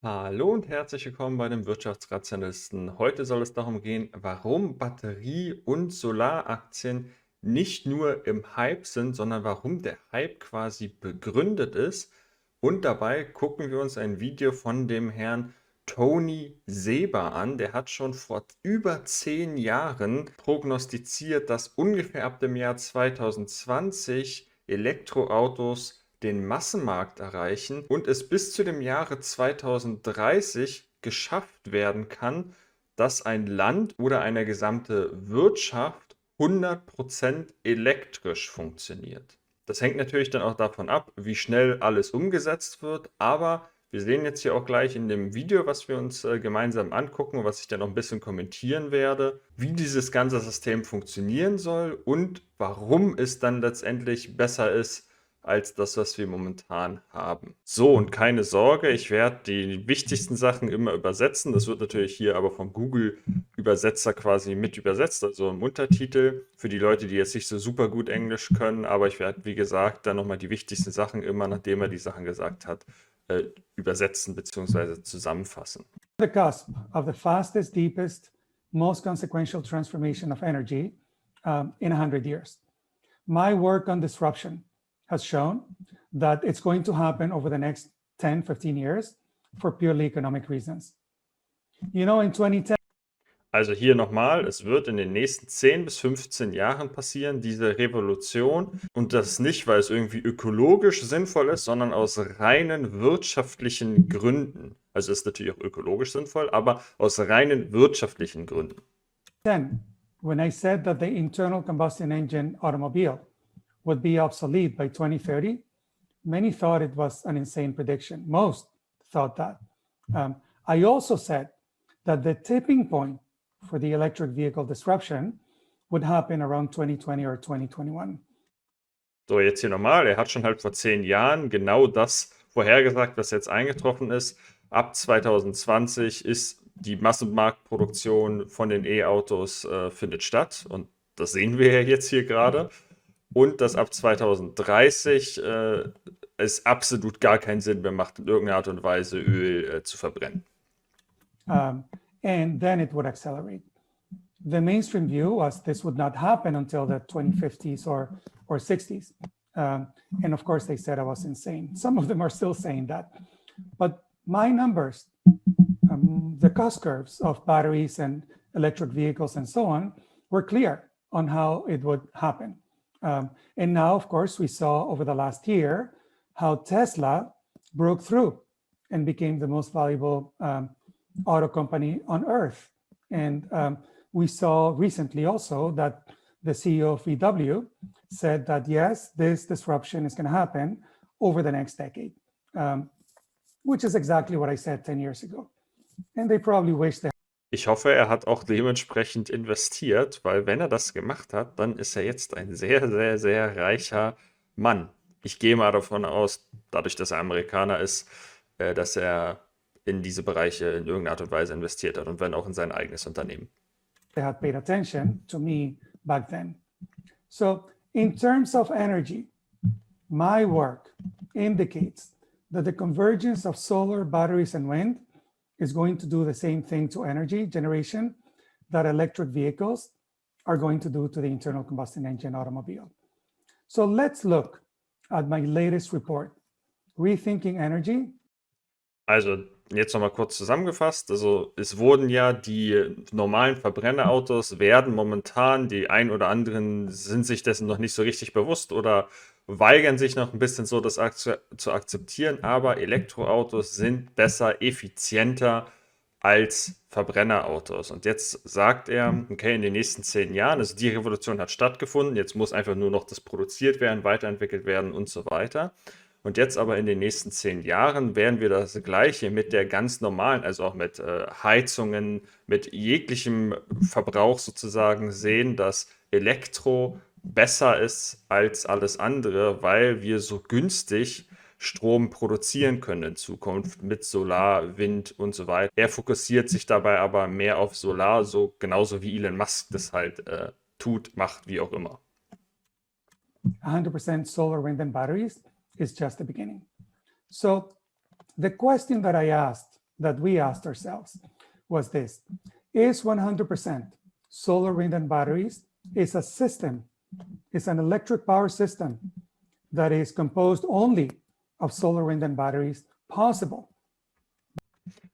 Hallo und herzlich willkommen bei den Wirtschaftsrationalisten. Heute soll es darum gehen, warum Batterie- und Solaraktien nicht nur im Hype sind, sondern warum der Hype quasi begründet ist. Und dabei gucken wir uns ein Video von dem Herrn Tony Seba an. Der hat schon vor über 10 Jahren prognostiziert, dass ungefähr ab dem Jahr 2020 Elektroautos den Massenmarkt erreichen und es bis zu dem Jahre 2030 geschafft werden kann, dass ein Land oder eine gesamte Wirtschaft 100% elektrisch funktioniert. Das hängt natürlich dann auch davon ab, wie schnell alles umgesetzt wird, aber wir sehen jetzt hier auch gleich in dem Video, was wir uns gemeinsam angucken und was ich dann noch ein bisschen kommentieren werde, wie dieses ganze System funktionieren soll und warum es dann letztendlich besser ist als das, was wir momentan haben. So, und keine Sorge, ich werde die wichtigsten Sachen immer übersetzen. Das wird natürlich hier aber vom Google-Übersetzer quasi mit übersetzt, also im Untertitel für die Leute, die jetzt nicht so super gut Englisch können. Aber ich werde, wie gesagt, dann nochmal die wichtigsten Sachen immer, nachdem er die Sachen gesagt hat, übersetzen bzw. zusammenfassen. The cusp of the fastest, deepest, most consequential transformation of energy in 100 years. My work on disruption has shown that it's going to happen over the next 10, 15 years for purely economic reasons. You know, in 2010, Also hier nochmal, es wird in den nächsten 10 bis 15 Jahren passieren, diese Revolution. Und das nicht, weil es irgendwie ökologisch sinnvoll ist, sondern aus reinen wirtschaftlichen Gründen. Also ist natürlich auch ökologisch sinnvoll, aber aus reinen wirtschaftlichen Gründen. when I said that the internal combustion engine automobile would be obsolete by 2030, many thought it was an insane prediction. Most thought that. I also said that the tipping point for the electric vehicle disruption would happen around 2020 or 2021. So, jetzt hier nochmal. Er hat schon halt vor 10 Jahren genau das vorhergesagt, was jetzt eingetroffen ist. Ab 2020 ist die Massenmarktproduktion von den E-Autos findet statt. Und das sehen wir ja jetzt hier gerade. Und dass ab 2030 es absolut gar keinen Sinn mehr macht, in irgendeiner Art und Weise Öl zu verbrennen. And then it would accelerate. The mainstream view was this would not happen until the 2050s or 60s. And of course, they said I was insane. Some of them are still saying that. But my numbers, the cost curves of batteries and electric vehicles and so on, were clear on how it would happen. And now, of course, we saw over the last year how Tesla broke through and became the most valuable auto company on earth. And we saw recently also that the CEO of VW said that, yes, this disruption is going to happen over the next decade, which is exactly what I said 10 years ago. And they probably wish they. Ich hoffe, er hat auch dementsprechend investiert, weil wenn er das gemacht hat, dann ist er jetzt ein sehr, sehr, sehr reicher Mann. Ich gehe mal davon aus, dadurch, dass er Amerikaner ist, dass er in diese Bereiche in irgendeiner Art und Weise investiert hat und wenn auch in sein eigenes Unternehmen. They had paid attention to me back then. So in terms of energy, my work indicates that the convergence of solar, batteries, and wind is going to do the same thing to energy generation that electric vehicles are going to do to the internal combustion engine automobile. So let's look at my latest report, Rethinking Energy. Also jetzt nochmal kurz zusammengefasst. Also es wurden ja die normalen Verbrennerautos werden momentan, die ein oder anderen sind sich dessen noch nicht so richtig bewusst oder weigern sich noch ein bisschen so, das zu akzeptieren, aber Elektroautos sind besser, effizienter als Verbrennerautos. Und jetzt sagt er, okay, in den nächsten 10 Jahren, also die Revolution hat stattgefunden, jetzt muss einfach nur noch das produziert werden, weiterentwickelt werden und so weiter. Und jetzt aber in den nächsten 10 Jahren werden wir das Gleiche mit der ganz normalen, also auch mit Heizungen, mit jeglichem Verbrauch sozusagen sehen, dass Elektro besser ist als alles andere, weil wir so günstig Strom produzieren können in Zukunft mit Solar, Wind und so weiter. Er fokussiert sich dabei aber mehr auf Solar, so genauso wie Elon Musk das halt tut, macht, wie auch immer. 100% solar, wind, and batteries is just the beginning. So the question that I asked that we asked ourselves was this: is 100% solar, wind, and batteries is a system, is an electric power system that is composed only of solar, wind, and batteries possible?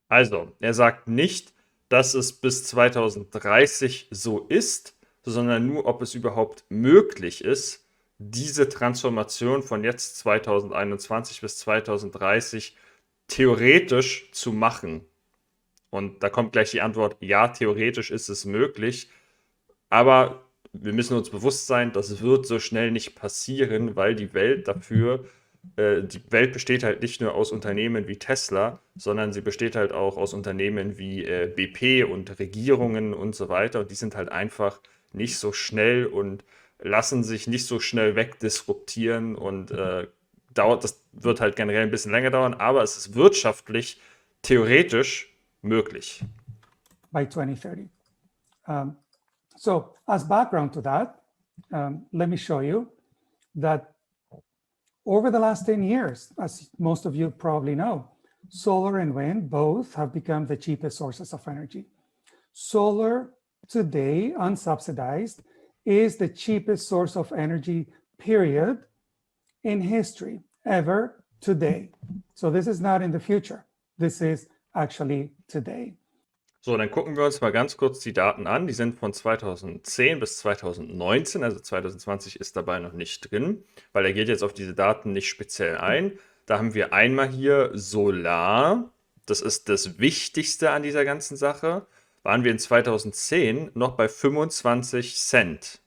Also, er sagt nicht, dass es bis 2030 so ist, sondern nur, ob es überhaupt möglich ist, diese Transformation von jetzt 2021 bis 2030 theoretisch zu machen. Und da kommt gleich die Antwort: ja, theoretisch ist es möglich, aber wir müssen uns bewusst sein, das wird so schnell nicht passieren, weil die Welt besteht halt nicht nur aus Unternehmen wie Tesla, sondern sie besteht halt auch aus Unternehmen wie BP und Regierungen und so weiter. Und die sind halt einfach nicht so schnell und lassen sich nicht so schnell wegdisruptieren. Und das wird halt generell ein bisschen länger dauern, aber es ist wirtschaftlich theoretisch möglich. By 2030. So as background to that, let me show you that over the last 10 years, as most of you probably know, solar and wind both have become the cheapest sources of energy. Solar today, unsubsidized, is the cheapest source of energy, period, in history, ever, today. So this is not in the future. This is actually today. So, dann gucken wir uns mal ganz kurz die Daten an. Die sind von 2010 bis 2019, also 2020 ist dabei noch nicht drin, weil er geht jetzt auf diese Daten nicht speziell ein. Da haben wir einmal hier Solar, das ist das Wichtigste an dieser ganzen Sache. Waren wir in 2010 noch bei 25 Cent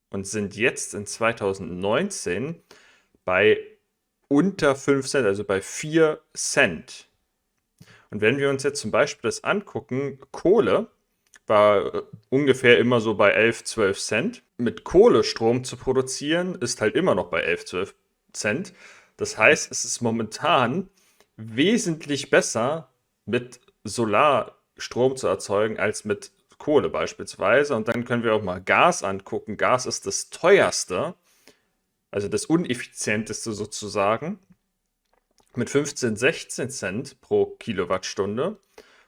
und sind jetzt in 2019 bei unter 5 Cent, also bei 4 Cent. Und wenn wir uns jetzt zum Beispiel das angucken, Kohle war ungefähr immer so bei 11, 12 Cent. Mit Kohle Strom zu produzieren ist halt immer noch bei 11, 12 Cent. Das heißt, es ist momentan wesentlich besser, mit Solar Strom zu erzeugen, als mit Kohle beispielsweise. Und dann können wir auch mal Gas angucken. Gas ist das teuerste, also das uneffizienteste sozusagen, mit 15, 16 Cent pro Kilowattstunde.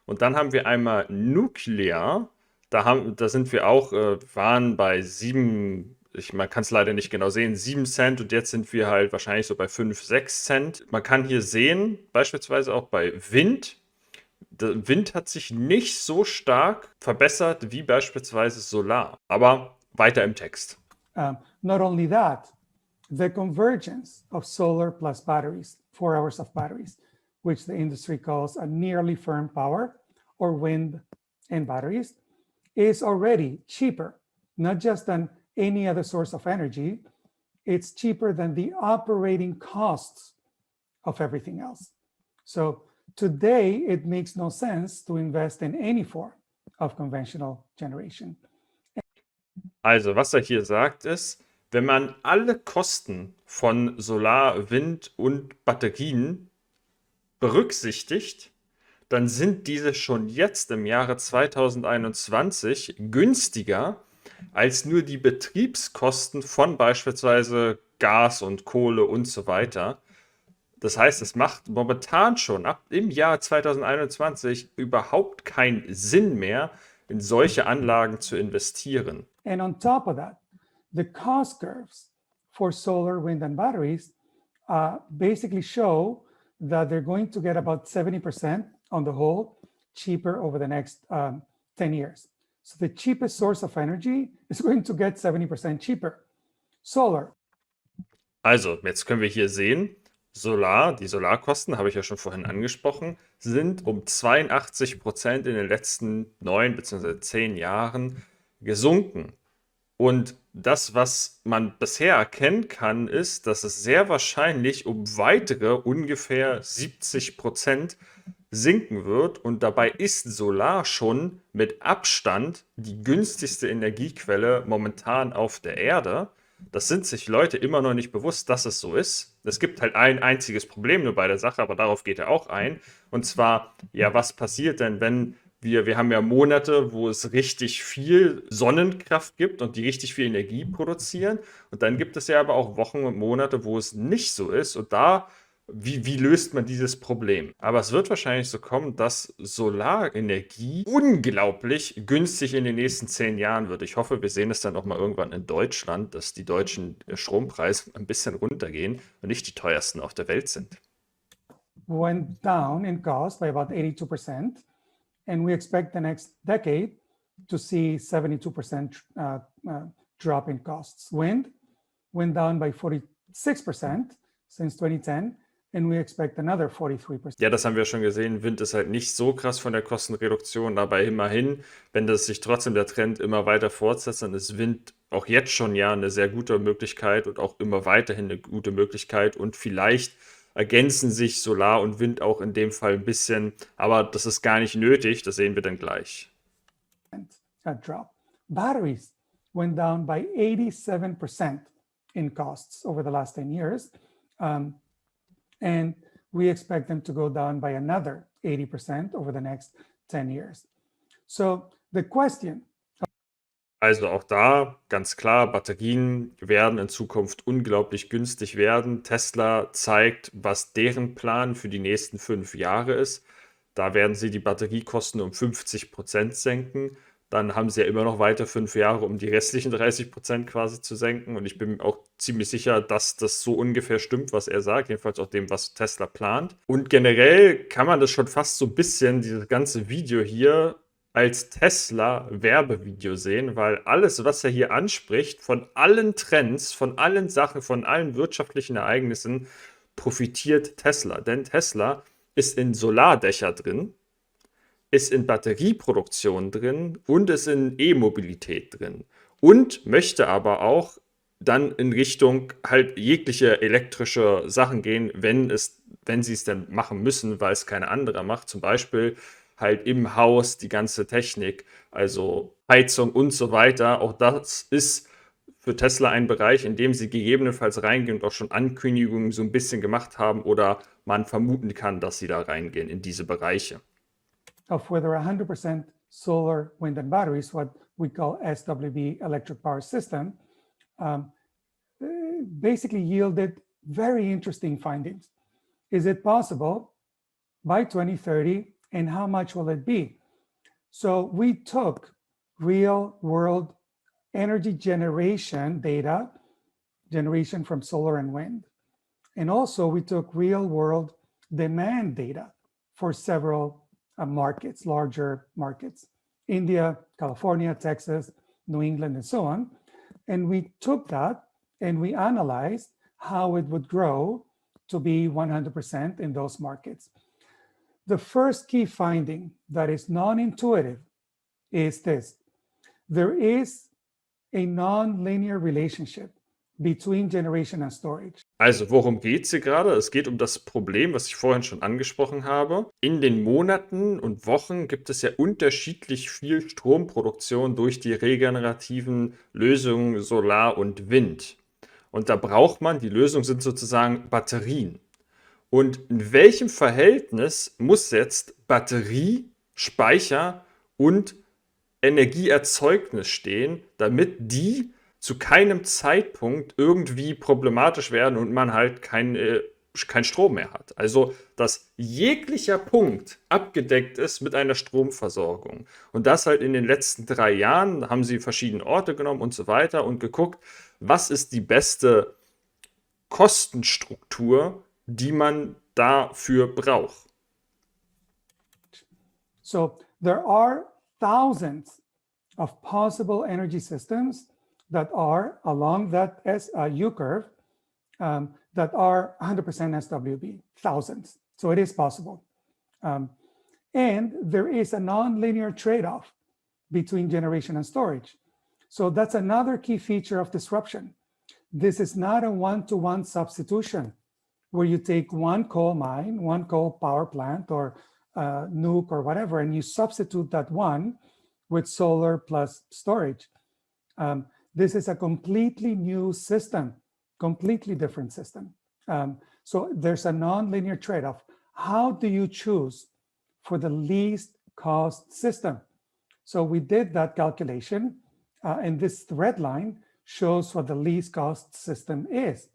Und dann haben wir einmal Nuklear. Da sind wir auch, waren bei 7, man kann es leider nicht genau sehen, 7 Cent. Und jetzt sind wir halt wahrscheinlich so bei 5, 6 Cent. Man kann hier sehen, beispielsweise auch bei Wind. Der Wind hat sich nicht so stark verbessert wie beispielsweise Solar. Aber weiter im Text. Not only that, the convergence of solar plus batteries, 4 hours of batteries, which the industry calls a nearly firm power, or wind and batteries, is already cheaper, not just than any other source of energy, it's cheaper than the operating costs of everything else. So today, it makes no sense to invest in any form of conventional generation. Also, was er hier sagt ist, wenn man alle Kosten von Solar, Wind und Batterien berücksichtigt, dann sind diese schon jetzt im Jahre 2021 günstiger als nur die Betriebskosten von beispielsweise Gas und Kohle und so weiter. Das heißt, es macht momentan schon ab im Jahr 2021 überhaupt keinen Sinn mehr, in solche Anlagen zu investieren. And on top of that, the cost curves for solar, wind, and batteries basically show that they're going to get about 70% on the whole cheaper over the next 10 years. So the cheapest source of energy is going to get 70% cheaper. Solar. Also, jetzt können wir hier sehen, die Solarkosten, habe ich ja schon vorhin angesprochen, sind um 82% in den letzten 9 bzw. 10 Jahren gesunken. Und das, was man bisher erkennen kann, ist, dass es sehr wahrscheinlich um weitere ungefähr 70% sinken wird. Und dabei ist Solar schon mit Abstand die günstigste Energiequelle momentan auf der Erde. Das sind sich Leute immer noch nicht bewusst, dass es so ist. Es gibt halt ein einziges Problem nur bei der Sache, aber darauf geht er auch ein. Und zwar, ja, was passiert denn, wenn wir haben ja Monate, wo es richtig viel Sonnenkraft gibt und die richtig viel Energie produzieren. Und dann gibt es ja aber auch Wochen und Monate, wo es nicht so ist. Und da wie löst man dieses Problem? Aber es wird wahrscheinlich so kommen, dass Solarenergie unglaublich günstig in den nächsten 10 Jahren wird. Ich hoffe, wir sehen es dann auch mal irgendwann in Deutschland, dass die deutschen Strompreise ein bisschen runtergehen und nicht die teuersten auf der Welt sind. Went down in cost by about 82%, and we expect the next decade to see 72% drop in costs. Wind went down by 46% since 2010, and we expect another 43%. Ja, das haben wir schon gesehen. Wind ist halt nicht so krass von der Kostenreduktion, aber immerhin, wenn das sich trotzdem der Trend immer weiter fortsetzt, dann ist Wind auch jetzt schon ja eine sehr gute Möglichkeit und auch immer weiterhin eine gute Möglichkeit und vielleicht ergänzen sich Solar und Wind auch in dem Fall ein bisschen, aber das ist gar nicht nötig, das sehen wir dann gleich. Drop. Batteries went down by 87% in costs over the last 10 years. And we expect them to go down by another 80% over the next 10 years. So the question. Also auch da ganz klar, Batterien werden in Zukunft unglaublich günstig werden. Tesla zeigt, was deren Plan für die nächsten 5 Jahre ist. Da werden sie die Batteriekosten um 50% senken. Dann haben sie ja immer noch weiter 5 Jahre, um die restlichen 30% quasi zu senken. Und ich bin mir auch ziemlich sicher, dass das so ungefähr stimmt, was er sagt. Jedenfalls auch dem, was Tesla plant. Und generell kann man das schon fast so ein bisschen, dieses ganze Video hier, als Tesla-Werbevideo sehen, weil alles, was er hier anspricht, von allen Trends, von allen Sachen, von allen wirtschaftlichen Ereignissen, profitiert Tesla. Denn Tesla ist in Solardächer drin, ist in Batterieproduktion drin und ist in E-Mobilität drin. Und möchte aber auch dann in Richtung halt jegliche elektrische Sachen gehen, wenn sie es dann machen müssen, weil es keine andere macht. Zum Beispiel halt im Haus die ganze Technik, also Heizung und so weiter. Auch das ist für Tesla ein Bereich, in dem sie gegebenenfalls reingehen und auch schon Ankündigungen so ein bisschen gemacht haben oder man vermuten kann, dass sie da reingehen in diese Bereiche. Of whether 100% solar, wind, and batteries, what we call SWB, electric power system, basically yielded very interesting findings. Is it possible by 2030, and how much will it be? So we took real world energy generation data, generation from solar and wind. And also we took real world demand data for several markets, larger markets, India, California, Texas, New England, and so on. And we took that and we analyzed how it would grow to be 100% in those markets. The first key finding that is non-intuitive is this. There is a non-linear relationship between generation and storage. Also worum geht es hier gerade? Es geht um das Problem, was ich vorhin schon angesprochen habe. In den Monaten und Wochen gibt es ja unterschiedlich viel Stromproduktion durch die regenerativen Lösungen Solar und Wind. Und da braucht man, die Lösung sind sozusagen Batterien. Und in welchem Verhältnis muss jetzt Batterie, Speicher und Energieerzeugnis stehen, damit die zu keinem Zeitpunkt irgendwie problematisch werden und man halt kein Strom mehr hat. Also, dass jeglicher Punkt abgedeckt ist mit einer Stromversorgung. Und das halt in den letzten 3 Jahren haben sie verschiedene Orte genommen und so weiter und geguckt, was ist die beste Kostenstruktur, die man dafür braucht. So there are thousands of possible energy systems that are along that U-curve that are 100% SWB, thousands. So it is possible. And there is a non-linear trade-off between generation and storage. So that's another key feature of disruption. This is not a one-to-one substitution where you take one coal mine, one coal power plant or nuke or whatever, and you substitute that one with solar plus storage. This is a completely new system, completely different system. So there's a non-linear trade-off. How do you choose for the least cost system? So we did that calculation, and this red line shows what the least cost system is.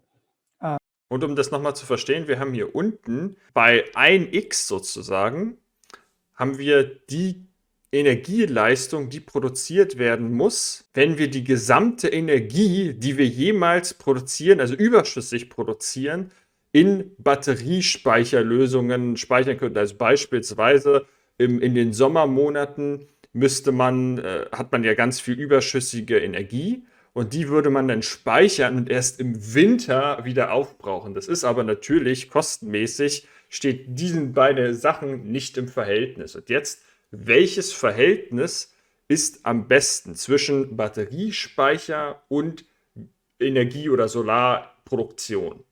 Und um das nochmal zu verstehen, wir haben hier unten bei 1x sozusagen, haben wir die Energieleistung, die produziert werden muss, wenn wir die gesamte Energie, die wir jemals produzieren, also überschüssig produzieren, in Batteriespeicherlösungen speichern könnten. Also beispielsweise in den Sommermonaten hat man ja ganz viel überschüssige Energie und die würde man dann speichern und erst im Winter wieder aufbrauchen. Das ist aber natürlich kostenmäßig, steht diesen beiden Sachen nicht im Verhältnis. Und jetzt, welches Verhältnis ist am besten zwischen Batteriespeicher und Energie- oder Solarproduktion?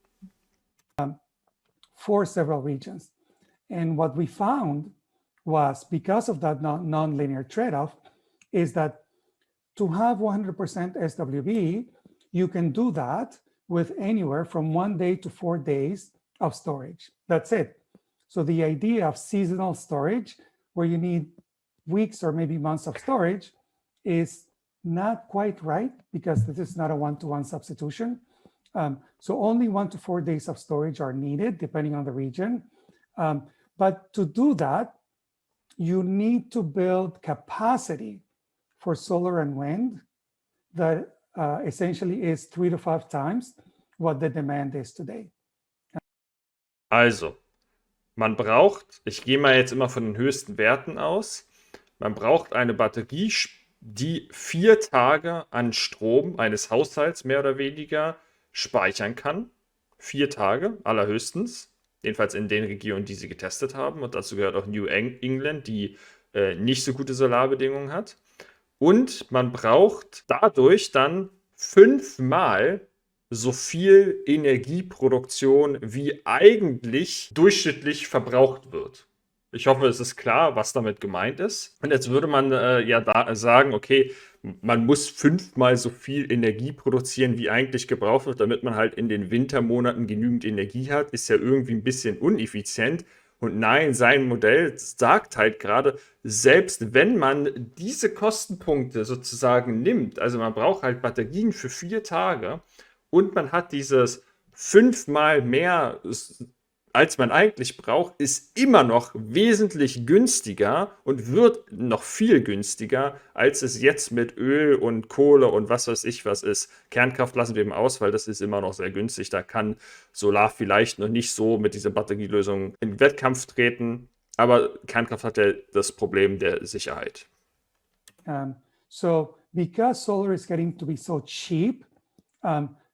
For several regions. And what we found was, because of that non-linear trade-off, is that to have 100% SWB, you can do that with anywhere from 1 day to 4 days of storage. That's it. So the idea of seasonal storage, where you need weeks or maybe months of storage, is not quite right, because this is not a one-to-one substitution. So only 1 to 4 days of storage are needed, depending on the region. But to do that, you need to build capacity for solar and wind that essentially is 3 to 5 times what the demand is today. Also, man braucht, ich gehe mal jetzt immer von den höchsten Werten aus, man braucht eine Batterie, die 4 Tage an Strom eines Haushalts mehr oder weniger speichern kann. 4 Tage, allerhöchstens. Jedenfalls in den Regionen, die sie getestet haben. Und dazu gehört auch New England, die nicht so gute Solarbedingungen hat. Und man braucht dadurch dann 5-mal so viel Energieproduktion, wie eigentlich durchschnittlich verbraucht wird. Ich hoffe, es ist klar, was damit gemeint ist. Und jetzt würde man sagen, okay, man muss 5-mal so viel Energie produzieren, wie eigentlich gebraucht wird, damit man halt in den Wintermonaten genügend Energie hat. Ist ja irgendwie ein bisschen uneffizient. Und nein, sein Modell sagt halt gerade, selbst wenn man diese Kostenpunkte sozusagen nimmt, also man braucht halt Batterien für 4 Tage und man hat dieses 5-mal mehr, als man eigentlich braucht, ist immer noch wesentlich günstiger und wird noch viel günstiger, als es jetzt mit Öl und Kohle und was weiß ich was ist. Kernkraft lassen wir eben aus, weil das ist immer noch sehr günstig. Da kann Solar vielleicht noch nicht so mit dieser Batterielösung in Wettkampf treten, aber Kernkraft hat ja das Problem der Sicherheit. So because solar is getting to be so cheap,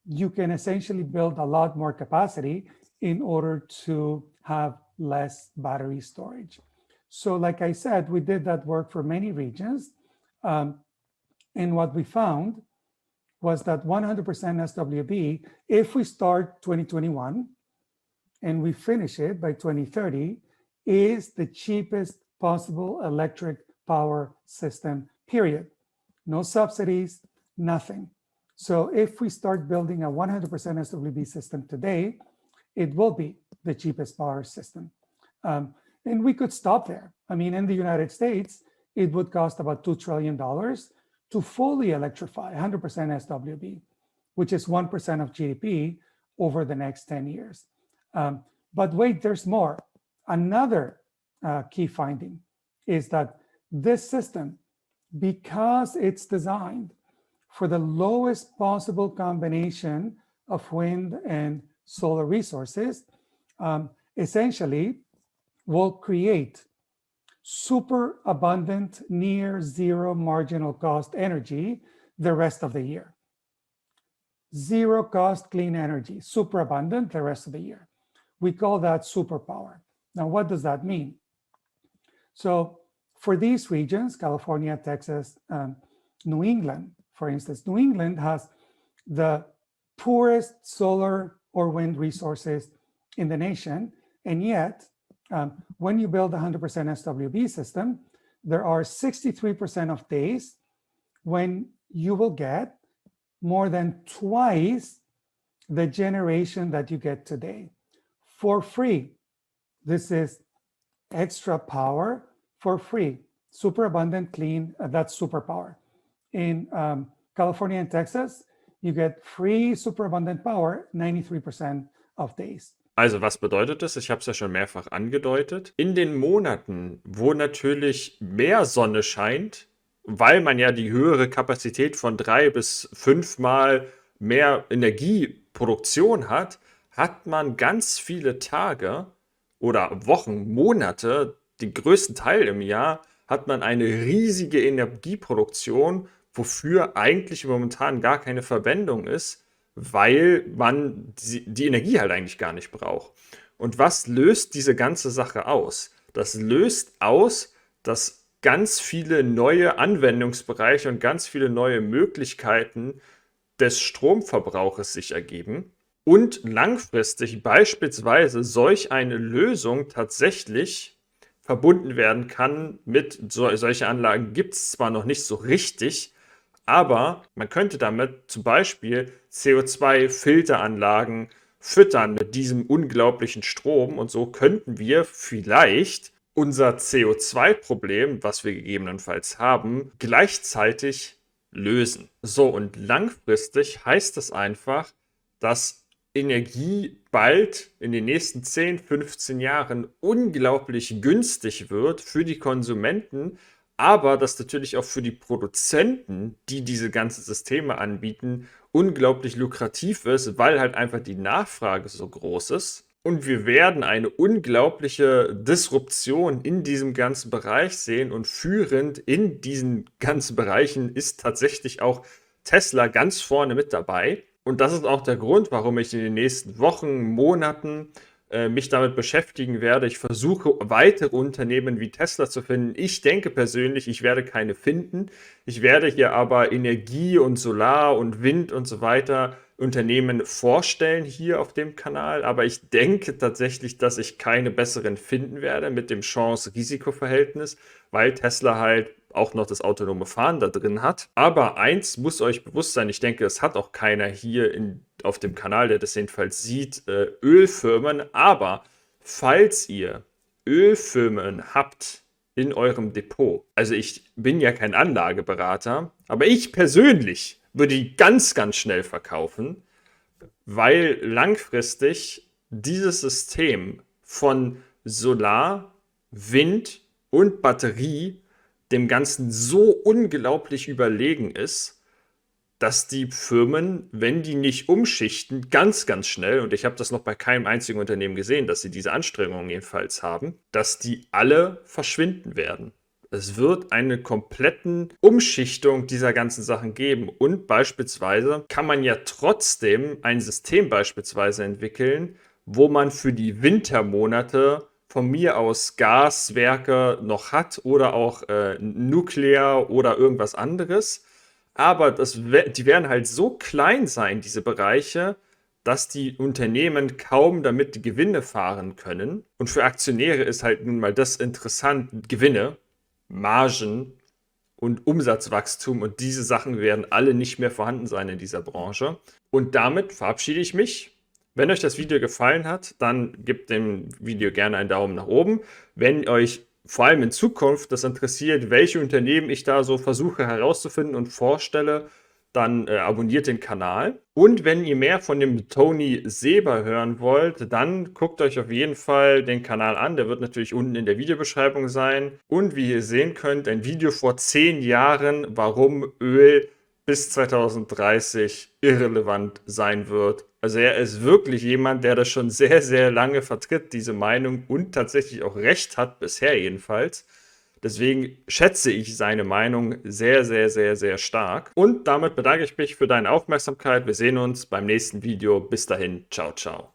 you can essentially build a lot more capacity in order to have less battery storage. So like I said, we did that work for many regions. And what we found was that 100% SWB, if we start 2021 and we finish it by 2030, is the cheapest possible electric power system, period. No subsidies, nothing. So if we start building a 100% SWB system today, it will be the cheapest power system. And we could stop there. I mean, in the United States, it would cost about $2 trillion to fully electrify 100% SWB, which is 1% of GDP over the next 10 years. But wait, there's more. Another key finding is that this system, because it's designed for the lowest possible combination of wind and solar resources, essentially will create super abundant, near zero marginal cost energy the rest of the year. Zero cost clean energy, super abundant the rest of the year. We call that superpower. Now, what does that mean? So for these regions, California, Texas, New England, for instance, New England has the poorest solar or wind resources in the nation. And yet, when you build a 100% SWB system, there are 63% of days when you will get more than twice the generation that you get today for free. This is extra power for free, super abundant, clean, that's superpower. In California and Texas, you get free superabundant power 93% of days. Also was bedeutet das? Ich habe es ja schon mehrfach angedeutet. In den Monaten, wo natürlich mehr Sonne scheint, weil man ja die höhere Kapazität von 3 bis 5 Mal mehr Energieproduktion hat, hat man ganz viele Tage oder Wochen, Monate, den größten Teil im Jahr, hat man eine riesige Energieproduktion, wofür eigentlich momentan gar keine Verwendung ist, weil man die Energie halt eigentlich gar nicht braucht. Und was löst diese ganze Sache aus? Das löst aus, dass ganz viele neue Anwendungsbereiche und ganz viele neue Möglichkeiten des Stromverbrauches sich ergeben und langfristig beispielsweise solch eine Lösung tatsächlich verbunden werden kann mit solche Anlagen gibt es zwar noch nicht so richtig, aber man könnte damit zum Beispiel CO2-Filteranlagen füttern mit diesem unglaublichen Strom und so könnten wir vielleicht unser CO2-Problem, was wir gegebenenfalls haben, gleichzeitig lösen. So, und langfristig heißt das einfach, dass Energie bald in den nächsten 10, 15 Jahren unglaublich günstig wird für die Konsumenten, aber das natürlich auch für die Produzenten, die diese ganzen Systeme anbieten, unglaublich lukrativ ist, weil halt einfach die Nachfrage so groß ist. Und wir werden eine unglaubliche Disruption in diesem ganzen Bereich sehen und führend in diesen ganzen Bereichen ist tatsächlich auch Tesla ganz vorne mit dabei. Und das ist auch der Grund, warum ich in den nächsten Wochen, Monaten mich damit beschäftigen werde. Ich versuche, weitere Unternehmen wie Tesla zu finden. Ich denke persönlich, ich werde keine finden. Ich werde hier aber Energie und Solar und Wind und so weiter Unternehmen vorstellen hier auf dem Kanal. Aber ich denke tatsächlich, dass ich keine besseren finden werde mit dem Chance-Risiko-Verhältnis, weil Tesla halt auch noch das autonome Fahren da drin hat. Aber eins muss euch bewusst sein, ich denke, es hat auch keiner hier auf dem Kanal, der das jedenfalls sieht, Ölfirmen. Aber falls ihr Ölfirmen habt in eurem Depot, also ich bin ja kein Anlageberater, aber ich persönlich würde die ganz, ganz schnell verkaufen, weil langfristig dieses System von Solar, Wind und Batterie dem Ganzen so unglaublich überlegen ist, dass die Firmen, wenn die nicht umschichten, ganz, ganz schnell, und ich habe das noch bei keinem einzigen Unternehmen gesehen, dass sie diese Anstrengungen jedenfalls haben, dass die alle verschwinden werden. Es wird eine komplette Umschichtung dieser ganzen Sachen geben und beispielsweise kann man ja trotzdem ein System beispielsweise entwickeln, wo man für die Wintermonate von mir aus Gaswerke noch hat oder auch Nuklear oder irgendwas anderes. Aber die werden halt so klein sein, diese Bereiche, dass die Unternehmen kaum damit die Gewinne fahren können. Und für Aktionäre ist halt nun mal das interessant, Gewinne, Margen und Umsatzwachstum und diese Sachen werden alle nicht mehr vorhanden sein in dieser Branche. Und damit verabschiede ich mich. Wenn euch das Video gefallen hat, dann gebt dem Video gerne einen Daumen nach oben. Wenn euch vor allem in Zukunft das interessiert, welche Unternehmen ich da so versuche herauszufinden und vorstelle, dann abonniert den Kanal. Und wenn ihr mehr von dem Tony Seba hören wollt, dann guckt euch auf jeden Fall den Kanal an. Der wird natürlich unten in der Videobeschreibung sein. Und wie ihr sehen könnt, ein Video vor 10 Jahren, warum Öl bis 2030 irrelevant sein wird. Also er ist wirklich jemand, der das schon sehr, sehr lange vertritt, diese Meinung und tatsächlich auch recht hat, bisher jedenfalls. Deswegen schätze ich seine Meinung sehr, sehr, sehr, sehr stark. Und damit bedanke ich mich für deine Aufmerksamkeit. Wir sehen uns beim nächsten Video. Bis dahin, ciao, ciao.